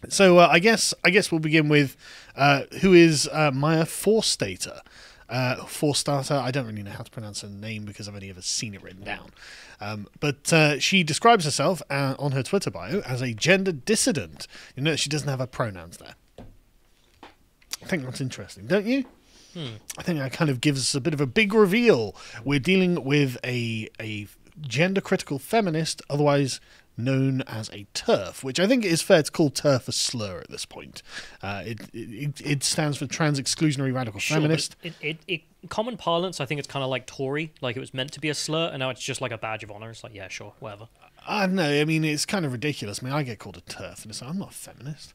So I guess we'll begin with who is Maya Forstater. Forstater, I don't really know how to pronounce her name because I've only ever seen it written down. But she describes herself on her Twitter bio as a gender dissident. You know, she doesn't have her pronouns there. I think that's interesting, don't you? I think that kind of gives us a bit of a big reveal. We're dealing with a gender-critical feminist, otherwise known as a TERF, which I think it is fair to call TERF a slur at this point. It stands for Trans Exclusionary Radical Feminist. It common parlance, I think it's kind of like Tory, like it was meant to be a slur, and now it's just like a badge of honor. It's like, yeah, sure, whatever. I don't know. I mean, it's kind of ridiculous. I mean, I get called a TERF, and it's like, I'm not a feminist.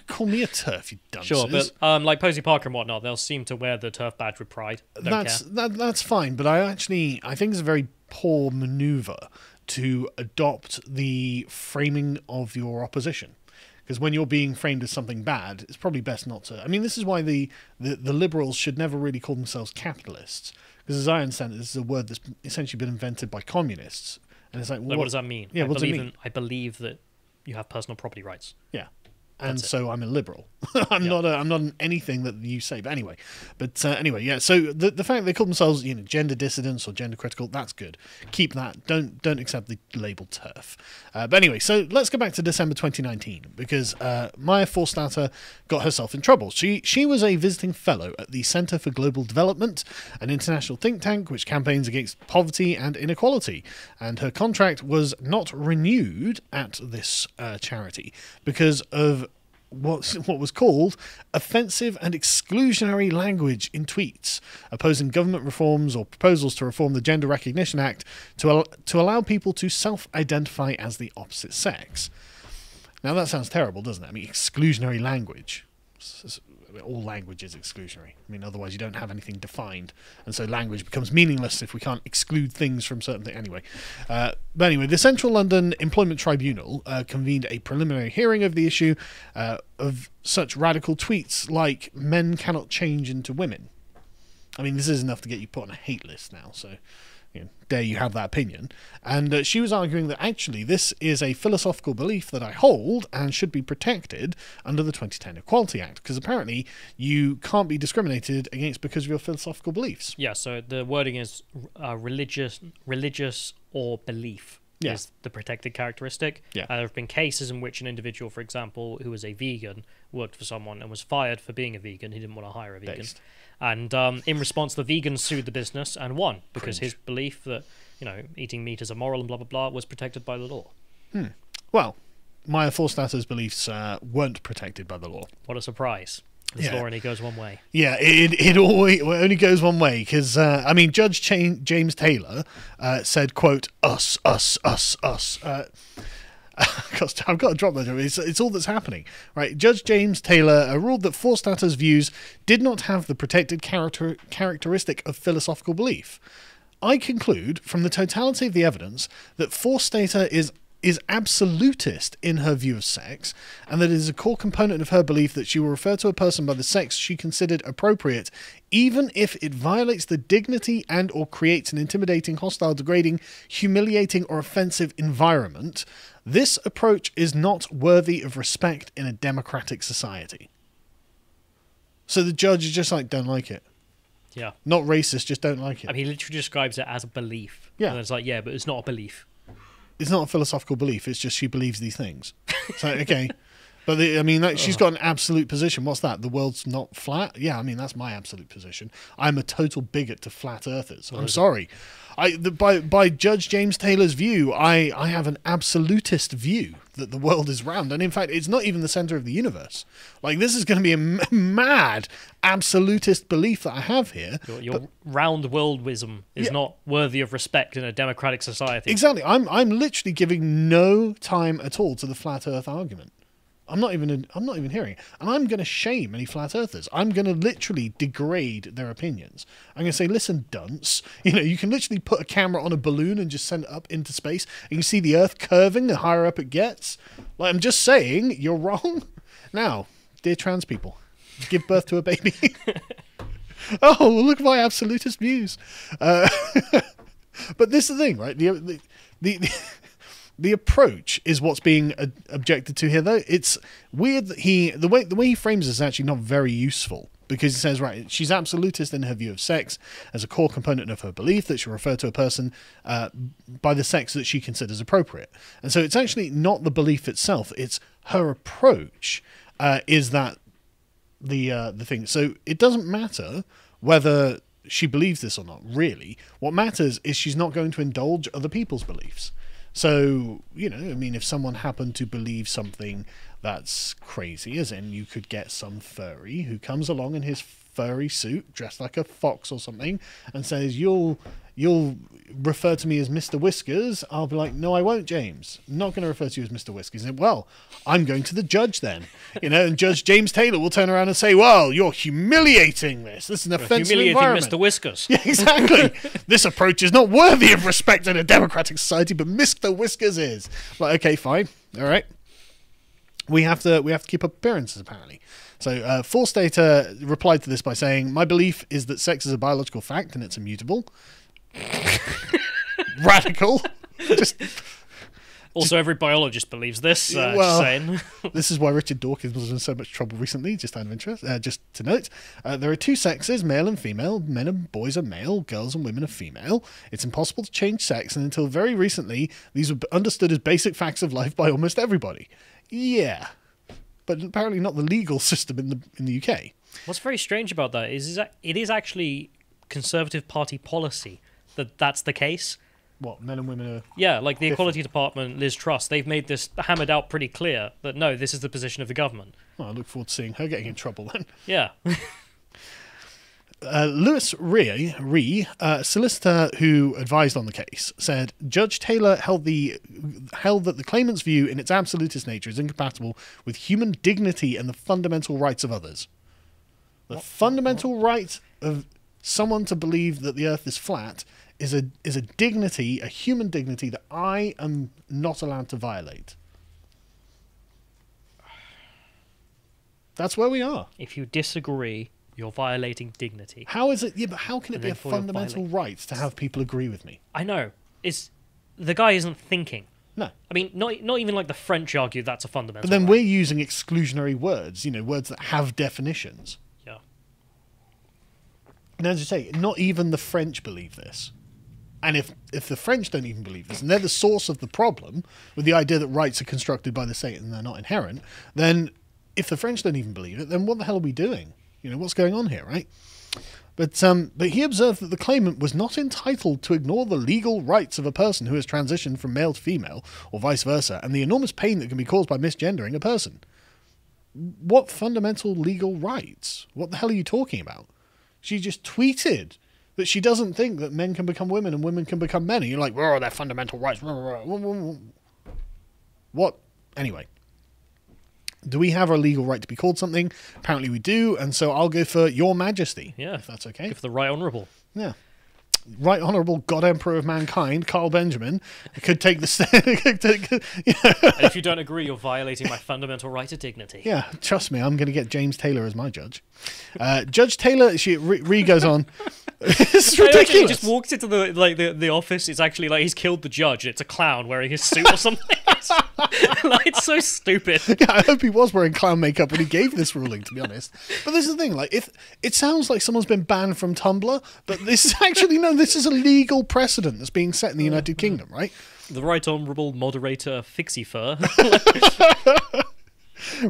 Call me a TERF, you dunces. Sure, but like Posey Parker and whatnot, they'll seem to wear the TERF badge with pride. That's fine, but I think it's a very poor maneuver to adopt the framing of your opposition. Because when you're being framed as something bad, it's probably best not to. I mean, this is why the liberals should never really call themselves capitalists. Because as I understand it, this is a word that's essentially been invented by communists. And it's like, well, what does that mean? Yeah, what does it mean? I believe that you have personal property rights. Yeah. And so I'm a liberal. I'm not an anything that you say. But anyway, yeah. So the fact they call themselves, gender dissidents or gender critical, that's good. Keep that. Don't accept the label TERF. But anyway, so let's go back to December 2019 because Maya Forstater got herself in trouble. She was a visiting fellow at the Center for Global Development, an international think tank which campaigns against poverty and inequality, and her contract was not renewed at this charity because of what was called offensive and exclusionary language in tweets, opposing government reforms or proposals to reform the Gender Recognition Act to allow people to self-identify as the opposite sex. Now that sounds terrible, doesn't it? I mean, exclusionary language. All language is exclusionary. I mean, otherwise you don't have anything defined, and so language becomes meaningless if we can't exclude things from certain things. But anyway, the Central London Employment Tribunal convened a preliminary hearing of the issue of such radical tweets like "men cannot change into women." I mean, this is enough to get you put on a hate list now, so dare you have that opinion. And she was arguing that actually this is a philosophical belief that I hold and should be protected under the 2010 Equality Act, because apparently you can't be discriminated against because of your philosophical beliefs. Yeah, so the wording is religious or belief. Yeah. Is the protected characteristic. Yeah. There have been cases in which an individual, for example, who was a vegan, worked for someone and was fired for being a vegan. He didn't want to hire a vegan. Based. And in response, the vegan sued the business and won because his belief that, eating meat is immoral and blah, blah, blah was protected by the law. Well, Maya Forstater's beliefs weren't protected by the law. What a surprise. This law only goes one way. Yeah, it only goes one way because, Judge James Taylor said, quote, us. I've got to drop that. It's all that's happening, right? Judge James Taylor ruled that Forstater's views did not have the protected characteristic of philosophical belief. I conclude from the totality of the evidence that Forstater is absolutist in her view of sex, and that it is a core component of her belief that she will refer to a person by the sex she considered appropriate, even if it violates the dignity and or creates an intimidating, hostile, degrading, humiliating, or offensive environment. This approach is not worthy of respect in a democratic society. So the judge is just like, don't like it. Yeah. Not racist, just don't like it. I mean, he literally describes it as a belief. Yeah. And it's like, yeah, but it's not a belief. It's not a philosophical belief, it's just she believes these things. So, okay. But, she's got an absolute position. What's that? The world's not flat? Yeah, that's my absolute position. I'm a total bigot to flat earthers. I'm sorry. By Judge James Taylor's view, I have an absolutist view that the world is round. And in fact, it's not even the center of the universe. Like, this is going to be a mad absolutist belief that I have here. Your round worldism is not worthy of respect in a democratic society. Exactly. I'm literally giving no time at all to the flat earth argument. I'm not even hearing it. And I'm going to shame any flat earthers. I'm going to literally degrade their opinions. I'm going to say, listen, dunce, you can literally put a camera on a balloon and just send it up into space, and you see the earth curving the higher up it gets. Like, I'm just saying, you're wrong. Now, dear trans people, give birth to a baby. Oh, look at my absolutist views. But this is the thing, right? The approach is what's being objected to here, though. It's weird that the way he frames this is actually not very useful, because he says, right, she's absolutist in her view of sex as a core component of her belief that she'll refer to a person by the sex that she considers appropriate. And so it's actually not the belief itself; it's her approach is that the thing. So it doesn't matter whether she believes this or not, really. What matters is she's not going to indulge other people's beliefs. So, I mean, if someone happened to believe something that's crazy, as in you could get some furry who comes along in his furry suit, dressed like a fox or something, and says, you'll refer to me as Mr. Whiskers, I'll be like, no, I won't, James. I'm not going to refer to you as Mr. Whiskers. And, well, I'm going to the judge then. And Judge James Taylor will turn around and say, well, you're humiliating this. This is an offensive environment. Mr. Whiskers. Yeah, exactly. This approach is not worthy of respect in a democratic society, but Mr. Whiskers is. Like, okay, fine. All right. We have to keep up appearances, apparently. So, Forstater replied to this by saying, my belief is that sex is a biological fact and it's immutable. Radical. Also, every biologist believes this. Well, just saying. This is why Richard Dawkins was in so much trouble recently, just out of interest. Just to note, there are two sexes, male and female. Men and boys are male, girls and women are female. It's impossible to change sex, and until very recently, these were understood as basic facts of life by almost everybody. Yeah. But apparently not the legal system in the UK. What's very strange about that is that it is actually Conservative Party policy that's the case. What, men and women are... Yeah, like the different. Equality Department, Liz Truss, they've made this hammered out pretty clear that no, this is the position of the government. Oh, I look forward to seeing her getting in trouble then. Yeah. Lewis Ree, a solicitor who advised on the case, said Judge Taylor held that the claimant's view in its absolutist nature is incompatible with human dignity and the fundamental rights of others. The fundamental right of someone to believe that the earth is flat is a dignity, a human dignity that I am not allowed to violate. That's where we are. If you disagree, you're violating dignity. How is it? Yeah, but how can it be a fundamental right to have people agree with me? I know. The guy isn't thinking. No. I mean, not even like the French argue that's a fundamental But then right. we're using exclusionary words, words that have definitions. Yeah. And as you say, not even the French believe this. And if the French don't even believe this, and they're the source of the problem with the idea that rights are constructed by the state and they're not inherent, then if the French don't even believe it, then what the hell are we doing? What's going on here, right? But he observed that the claimant was not entitled to ignore the legal rights of a person who has transitioned from male to female, or vice versa, and the enormous pain that can be caused by misgendering a person. What fundamental legal rights? What the hell are you talking about? She just tweeted that she doesn't think that men can become women and women can become men. And you're like, oh, they're fundamental rights. What? Anyway. Do we have a legal right to be called something? Apparently we do, and so I'll go for Your Majesty. Yeah. If that's okay. Go for the Right Honourable. Yeah. Right Honourable God Emperor of Mankind, Carl Benjamin, could take the... And if you don't agree, you're violating my fundamental right to dignity. Yeah, trust me, I'm going to get James Taylor as my judge. Judge Taylor, Ree goes on... It's ridiculous. He just walks into the office. It's actually like he's killed the judge. It's a clown wearing his suit or something. It's so stupid. Yeah, I hope he was wearing clown makeup when he gave this ruling, to be honest. But this is the thing, if it sounds like someone's been banned from Tumblr, but this is actually this is a legal precedent that's being set in the United Kingdom, right? The Right Honourable Moderator Fixie Fur.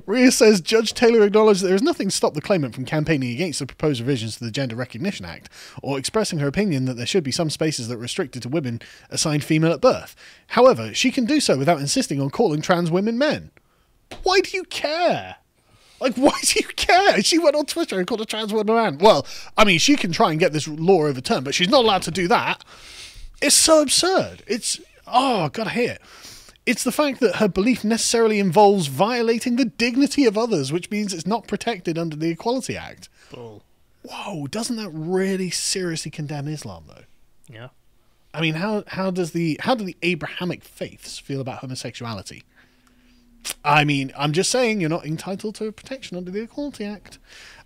Rhea says Judge Taylor acknowledged that there is nothing to stop the claimant from campaigning against the proposed revisions to the Gender Recognition Act, or expressing her opinion that there should be some spaces that are restricted to women assigned female at birth. However, she can do so without insisting on calling trans women men. Why do you care? Why do you care? She went on Twitter and called a trans woman a man. Well, I mean, she can try and get this law overturned, but she's not allowed to do that. It's so absurd. Oh, God, I hate it. It's the fact that her belief necessarily involves violating the dignity of others, which means it's not protected under the Equality Act. Bull. Whoa, doesn't that really seriously condemn Islam, though? Yeah. I mean, how do the Abrahamic faiths feel about homosexuality? I mean, I'm just saying you're not entitled to protection under the Equality Act.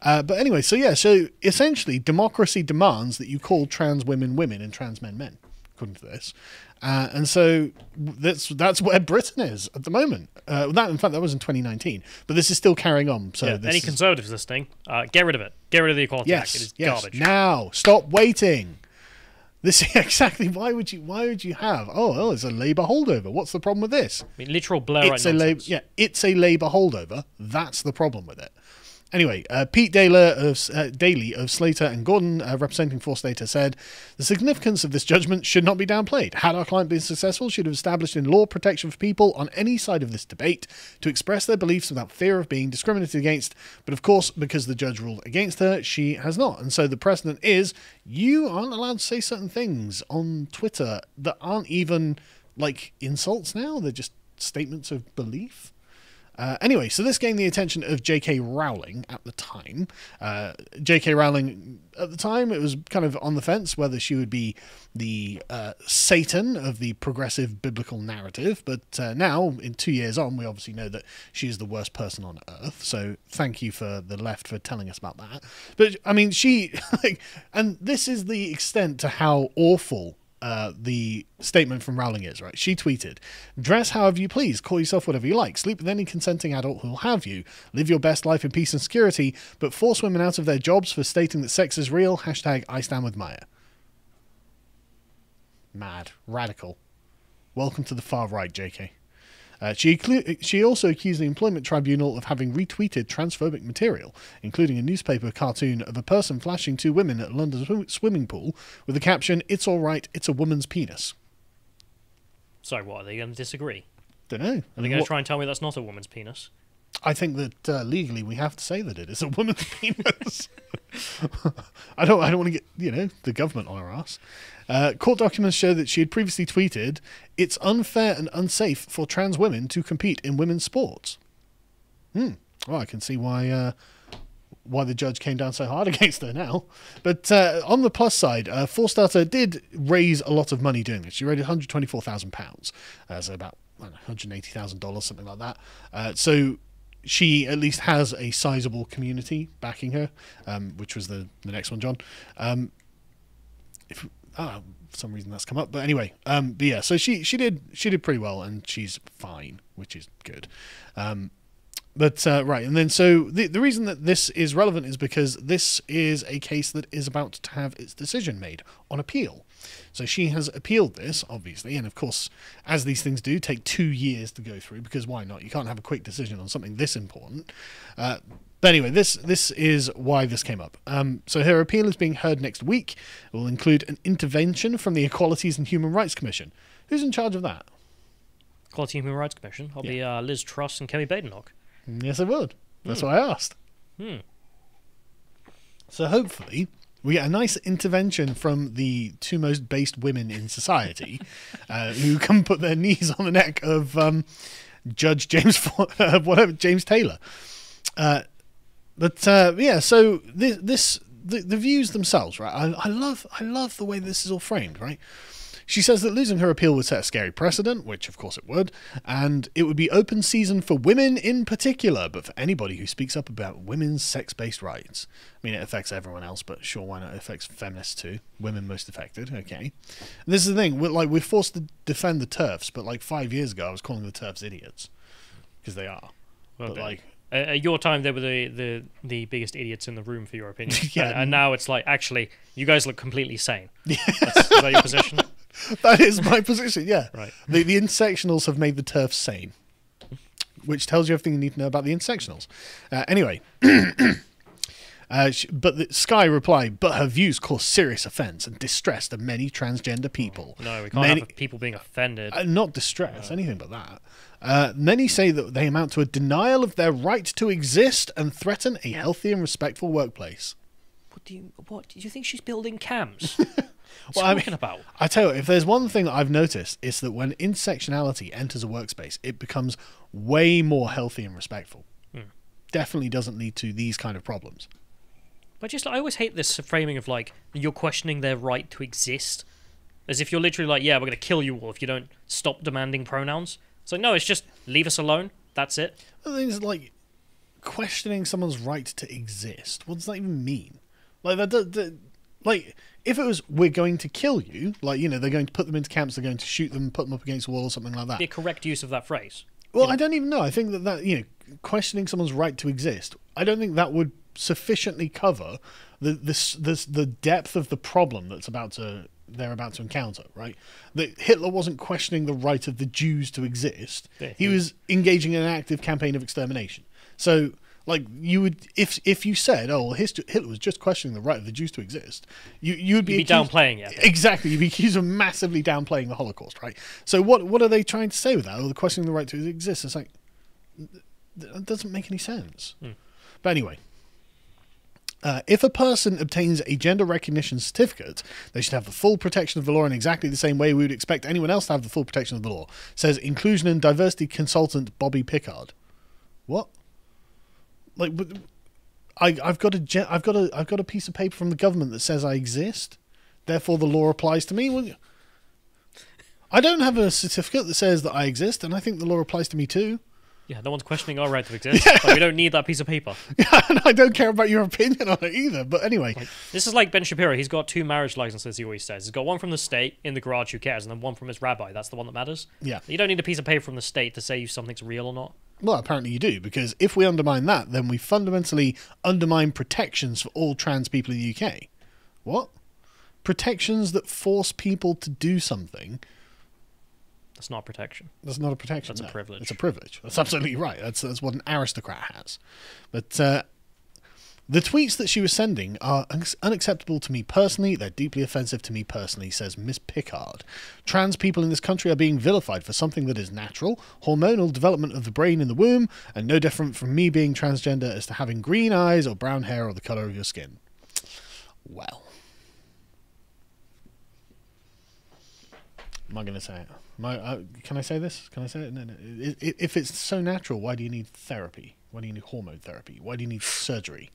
But anyway, so essentially democracy demands that you call trans women women and trans men men. according to this. And so that's where Britain is at the moment. In fact, that was in 2019, but this is still carrying on. So any conservatives listening, get rid of it. Get rid of the Equality Act. It is garbage. Now, stop waiting. This exactly. Why would you have? Oh, it's a Labour holdover. What's the problem with this? I mean, literal Blairite nonsense. It's a Labour holdover. That's the problem with it. Anyway, Pete Daly of Slater and Gordon, representing For Slater, said, "The significance of this judgment should not be downplayed. Had our client been successful, she would have established in law protection for people on any side of this debate to express their beliefs without fear of being discriminated against. But of course, because the judge ruled against her, she has not. And so the precedent is you aren't allowed to say certain things on Twitter that aren't even like insults now. They're just statements of belief." Anyway, so this gained the attention of J.K. Rowling at the time. J.K. Rowling, at the time, it was kind of on the fence whether she would be the Satan of the progressive biblical narrative. But now, in 2 years on, we obviously know that she is the worst person on earth. So thank you for the left for telling us about that. But, I mean, and this is the extent to how awful the statement from Rowling is, right? She tweeted, "Dress however you please, call yourself whatever you like, sleep with any consenting adult who'll have you, live your best life in peace and security, but force women out of their jobs for stating that sex is real. Hashtag I stand with Maya." Mad. Radical. Welcome to the far right, JK. She also accused the Employment Tribunal of having retweeted transphobic material, including a newspaper cartoon of a person flashing two women at a London swimming pool with the caption, "It's all right, it's a woman's penis." So what, are they going to disagree? Don't know. Are they going to try and tell me that's not a woman's penis? I think that legally we have to say that it is a woman's penis. I don't want to get, the government on our ass. Court documents show that she had previously tweeted, "It's unfair and unsafe for trans women to compete in women's sports." Well, I can see why the judge came down so hard against her now. But on the plus side, For Starter did raise a lot of money doing this. She raised £124,000, so about $180,000, something like that. So she at least has a sizable community backing her, which was the next one, John. For some reason that's come up, but anyway, but yeah, so she did pretty well, and she's fine, which is good. Right, and then so the reason that this is relevant is because this is a case that is about to have its decision made on appeal. So she has appealed this, obviously, and of course, as these things do, take 2 years to go through, because why not? You can't have a quick decision on something this important. But anyway, this is why this came up. So her appeal is being heard next week. It will include an intervention from the Equalities and Human Rights Commission. Who's in charge of that? Equality and Human Rights Commission? I'll be Liz Truss and Kemi Badenoch. Yes, I would. That's why I asked. So hopefully we get a nice intervention from the two most based women in society who can put their knees on the neck of Judge James Taylor. Yeah, so the views themselves, right? I love the way this is all framed, right? She says that losing her appeal would set a scary precedent, which of course it would, and it would be open season for women in particular, but for anybody who speaks up about women's sex-based rights. I mean, it affects everyone else, but sure, why not? It affects feminists too. Women most affected, okay. And this is the thing, we're forced to defend the TERFs, but like 5 years ago I was calling the TERFs idiots, because they are. Well, but like... At your time, they were the biggest idiots in the room, for your opinion. And now it's like, actually, you guys look completely sane. Is that your position? That is my position, yeah. Right. The intersectionals have made the TERFs sane, which tells you everything you need to know about the intersectionals. Anyway, but Sky replied, "But her views cause serious offence and distress to many transgender people." No, we can't have people being offended. Not distress, anything but that. Many say that they amount to a denial of their right to exist and threaten a healthy and respectful workplace. What do you think she's building cams? Well, talking about? I tell you, if there's one thing that I've noticed, it's that when intersectionality enters a workspace, it becomes way more healthy and respectful. Definitely doesn't lead to these kind of problems. But I always hate this framing of like, you're questioning their right to exist. As if you're literally like, yeah, we're going to kill you all if you don't stop demanding pronouns. It's like, no, it's just leave us alone. That's it. The thing is, like, questioning someone's right to exist. What does that even mean? Like, Like, if it was, we're going to kill you, like, you know, they're going to put them into camps, they're going to shoot them, put them up against a wall or something like that. The correct use of that phrase. Well, I don't even know. I think that, you know, questioning someone's right to exist, I don't think that would sufficiently cover the depth of the problem they're about to encounter, right? That Hitler wasn't questioning the right of the Jews to exist. Yeah, he was engaging in an active campaign of extermination. So, like, you would, if you said, oh, well, Hitler was just questioning the right of the Jews to exist, you'd be downplaying it. Exactly. You'd be accused of massively downplaying the Holocaust, right? So what are they trying to say with that? Oh, the questioning the right to exist. It's like, that doesn't make any sense. But anyway, if a person obtains a gender recognition certificate, they should have the full protection of the law in exactly the same way we would expect anyone else to have the full protection of the law, says inclusion and diversity consultant Bobby Pickard. What? Like, I've got a piece of paper from the government that says I exist, therefore the law applies to me. Well, I don't have a certificate that says that I exist, and I think the law applies to me too. Yeah, no one's questioning our right to exist. Yeah. Like, we don't need that piece of paper. Yeah, and I don't care about your opinion on it either. But anyway. This is like Ben Shapiro. He's got 2 marriage licenses, he always says. He's got one from the state in the garage, who cares, and then one from his rabbi. That's the one that matters. Yeah. You don't need a piece of paper from the state to say if something's real or not. Well, apparently you do, because if we undermine that, then we fundamentally undermine protections for all trans people in the UK. What? Protections that force people to do something. That's not protection. That's not a protection. That's a privilege. It's a privilege. That's absolutely right. That's what an aristocrat has. But the tweets that she was sending are unacceptable to me personally. They're deeply offensive to me personally, says Miss Pickard. Trans people in this country are being vilified for something that is natural, hormonal development of the brain in the womb, and no different from me being transgender as to having green eyes or brown hair or the colour of your skin. Well. Am I going to say it? Can I say this? Can I say it? No. If it's so natural, why do you need therapy? Why do you need hormone therapy? Why do you need surgery?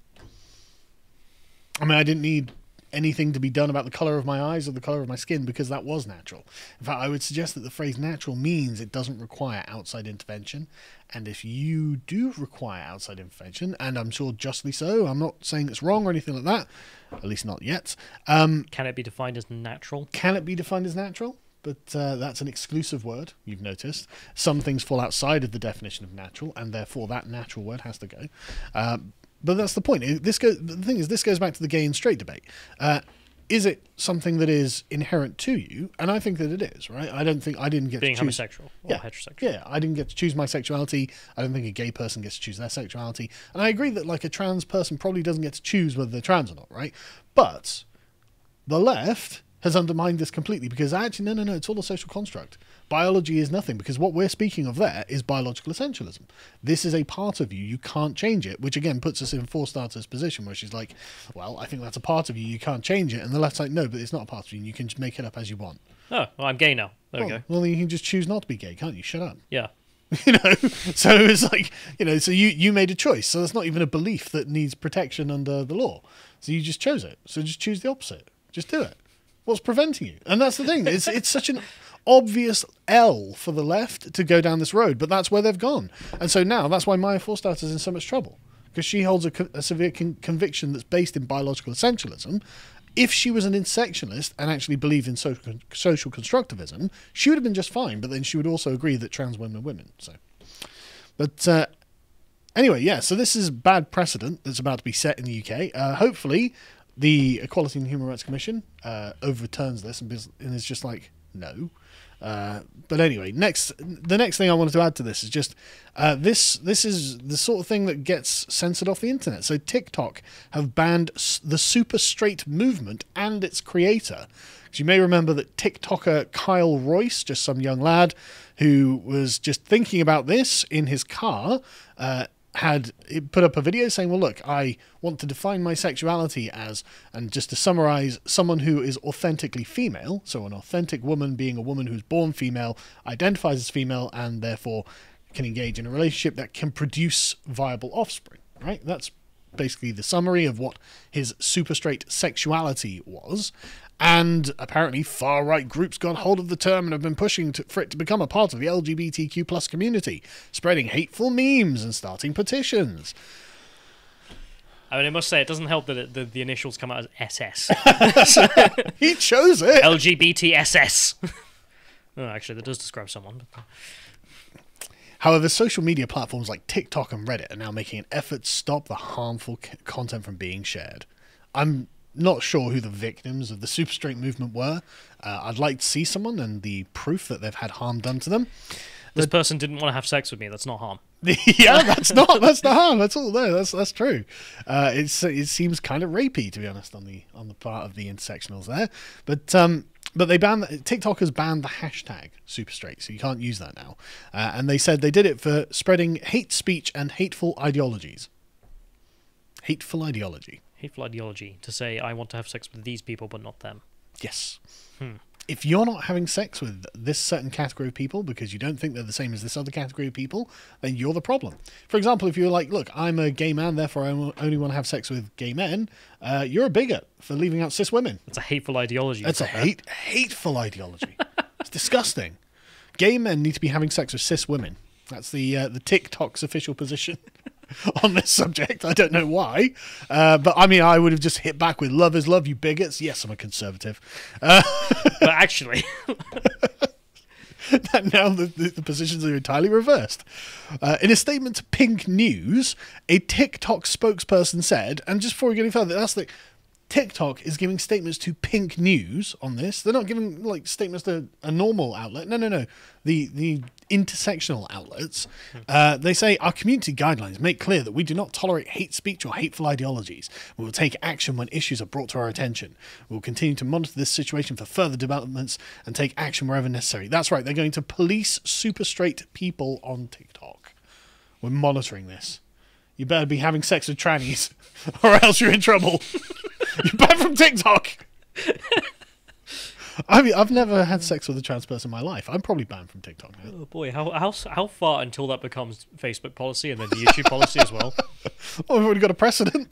I mean, I didn't need anything to be done about the colour of my eyes or the colour of my skin because that was natural. In fact, I would suggest that the phrase natural means it doesn't require outside intervention. And if you do require outside intervention, and I'm sure justly so, I'm not saying it's wrong or anything like that, at least not yet. Can it be defined as natural? Can it be defined as natural? But that's an exclusive word, you've noticed. Some things fall outside of the definition of natural, and therefore that natural word has to go. But that's the point. The thing is, this goes back to the gay and straight debate. Is it something that is inherent to you? And I think that it is, right? I didn't get being to choose... homosexual or heterosexual. Yeah, I didn't get to choose my sexuality. I don't think a gay person gets to choose their sexuality. And I agree that, like, a trans person probably doesn't get to choose whether they're trans or not, right? But the left has undermined this completely because actually, no, it's all a social construct. Biology is nothing because what we're speaking of there is biological essentialism. This is a part of you. You can't change it, which again puts us in For Starters' position where she's like, well, I think that's a part of you. You can't change it. And the left's like, no, but it's not a part of you. And you can just make it up as you want. Oh, well, I'm gay now. There we go. Well, then you can just choose not to be gay, can't you? Shut up. Yeah. You know, so it's like, you know, so you made a choice. So that's not even a belief that needs protection under the law. So you just chose it. So just choose the opposite. Just do it. What's preventing you? And that's the thing. It's such an obvious L for the left to go down this road, but that's where they've gone. And so now that's why Maya Forstater is in so much trouble, because she holds a severe conviction that's based in biological essentialism. If she was an intersectionalist and actually believed in social constructivism, she would have been just fine, but then she would also agree that trans women are women. So, but anyway, yeah, so this is bad precedent that's about to be set in the UK. Hopefully the Equality and Human Rights Commission overturns this and is just like, no. But anyway, the next thing I wanted to add to this is just this is the sort of thing that gets censored off the internet. So TikTok have banned the super straight movement and its creator. Because you may remember that TikToker Kyle Royce, just some young lad who was just thinking about this in his car, had put up a video saying, well, look, I want to define my sexuality as, and just to summarize, someone who is authentically female, so an authentic woman being a woman who's born female, identifies as female, and therefore can engage in a relationship that can produce viable offspring, right? That's basically the summary of what his super straight sexuality was. And apparently far-right groups got hold of the term and have been pushing for it to become a part of the LGBTQ plus community, spreading hateful memes and starting petitions. I mean, I must say, it doesn't help that the initials come out as SS. He chose it. LGBTSS. Oh, actually, that does describe someone. However, social media platforms like TikTok and Reddit are now making an effort to stop the harmful content from being shared. I'm not sure who the victims of the super straight movement were. I'd like to see someone and the proof that they've had harm done to them. This person didn't want to have sex with me. That's not harm. Yeah, that's not harm. That's all. No, that's true. It seems kind of rapey, to be honest, on the part of the intersectionals there. But they TikTok has banned the hashtag super straight, so you can't use that now. And they said they did it for spreading hate speech and hateful ideologies. Hateful ideology. Hateful ideology to say I want to have sex with these people, but not them. Yes. If you're not having sex with this certain category of people because you don't think they're the same as this other category of people, then you're the problem. For example, if you're like, look, I'm a gay man, therefore I only want to have sex with gay men, you're a bigot for leaving out cis women. That's a hateful ideology. That's a hateful ideology. It's disgusting. Gay men need to be having sex with cis women. That's the TikTok's official position on this subject. I don't know why. But I mean, I would have just hit back with love is love, you bigots. Yes, I'm a conservative. But actually... now the positions are entirely reversed. In a statement to Pink News, a TikTok spokesperson said, and just before we get any further, that's the... TikTok is giving statements to Pink News on this. They're not giving like statements to a normal outlet. No. The intersectional outlets. They say our community guidelines make clear that we do not tolerate hate speech or hateful ideologies. We will take action when issues are brought to our attention. We will continue to monitor this situation for further developments and take action wherever necessary. That's right. They're going to police super straight people on TikTok. We're monitoring this. You better be having sex with trannies or else you're in trouble. You're banned from TikTok. I mean, I've never had sex with a trans person in my life. I'm probably banned from TikTok now. Oh boy, how far until that becomes Facebook policy and then the YouTube policy as well? Oh, we've already got a precedent.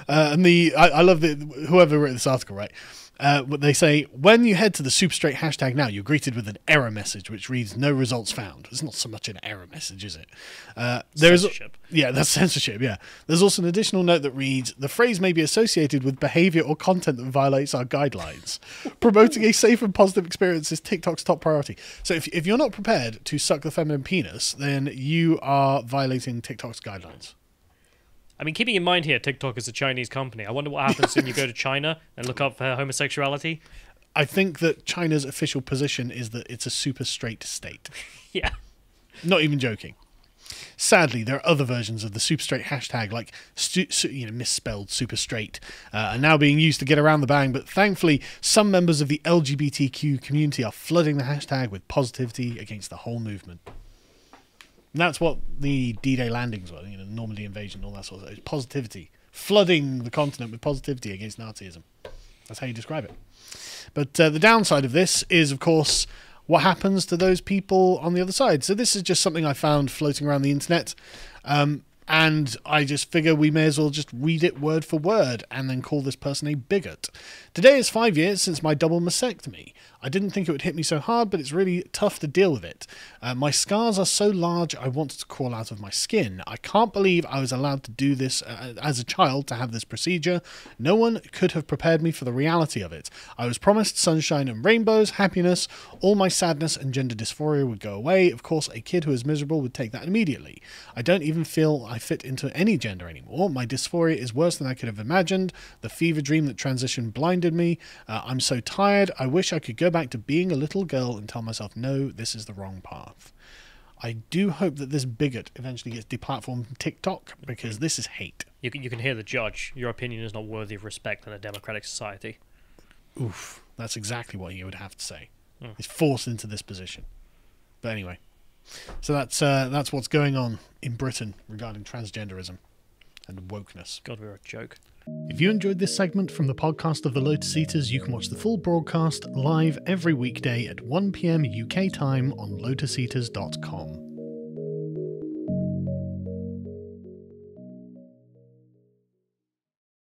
I love whoever wrote this article, right? What they say, when you head to the super straight hashtag now, you're greeted with an error message which reads no results found. It's not so much an error message, is it? Censorship. Yeah, that's censorship, yeah. There's also an additional note that reads, the phrase may be associated with behavior or content that violates our guidelines. Promoting a safe and positive experience is TikTok's top priority. So if you're not prepared to suck the feminine penis, then you are violating TikTok's guidelines. I mean, keeping in mind here, TikTok is a Chinese company. I wonder what happens when you go to China and look up for homosexuality. I think that China's official position is that it's a super straight state. Yeah. Not even joking. Sadly, there are other versions of the super straight hashtag, like misspelled super straight, are now being used to get around the ban. But thankfully, some members of the LGBTQ community are flooding the hashtag with positivity against the whole movement. And that's what the D-Day landings were, the Normandy invasion, all that sort of stuff. Positivity. Flooding the continent with positivity against Nazism. That's how you describe it. But the downside of this is, of course, what happens to those people on the other side. So this is just something I found floating around the internet. And I just figure we may as well just read it word for word and then call this person a bigot. Today is 5 years since my double mastectomy. I didn't think it would hit me so hard, but it's really tough to deal with it. My scars are so large I wanted to crawl out of my skin. I can't believe I was allowed to do this as a child, to have this procedure. No one could have prepared me for the reality of it. I was promised sunshine and rainbows, happiness, all my sadness and gender dysphoria would go away. Of course, a kid who is miserable would take that immediately. I don't even feel I fit into any gender anymore. My dysphoria is worse than I could have imagined. The fever dream that transition blinded me. I'm so tired. I wish I could go back to being a little girl and tell myself, no, this is the wrong path. I do hope that this bigot eventually gets deplatformed from TikTok, because this is hate. You can hear the judge. Your opinion is not worthy of respect in a democratic society. Oof, that's exactly what he would have to say. He's forced into this position. But anyway, so that's what's going on in Britain regarding transgenderism and wokeness. God, we're a joke. If you enjoyed this segment from the podcast of the Lotus Eaters, you can watch the full broadcast live every weekday at 1 PM UK time on lotuseaters.com.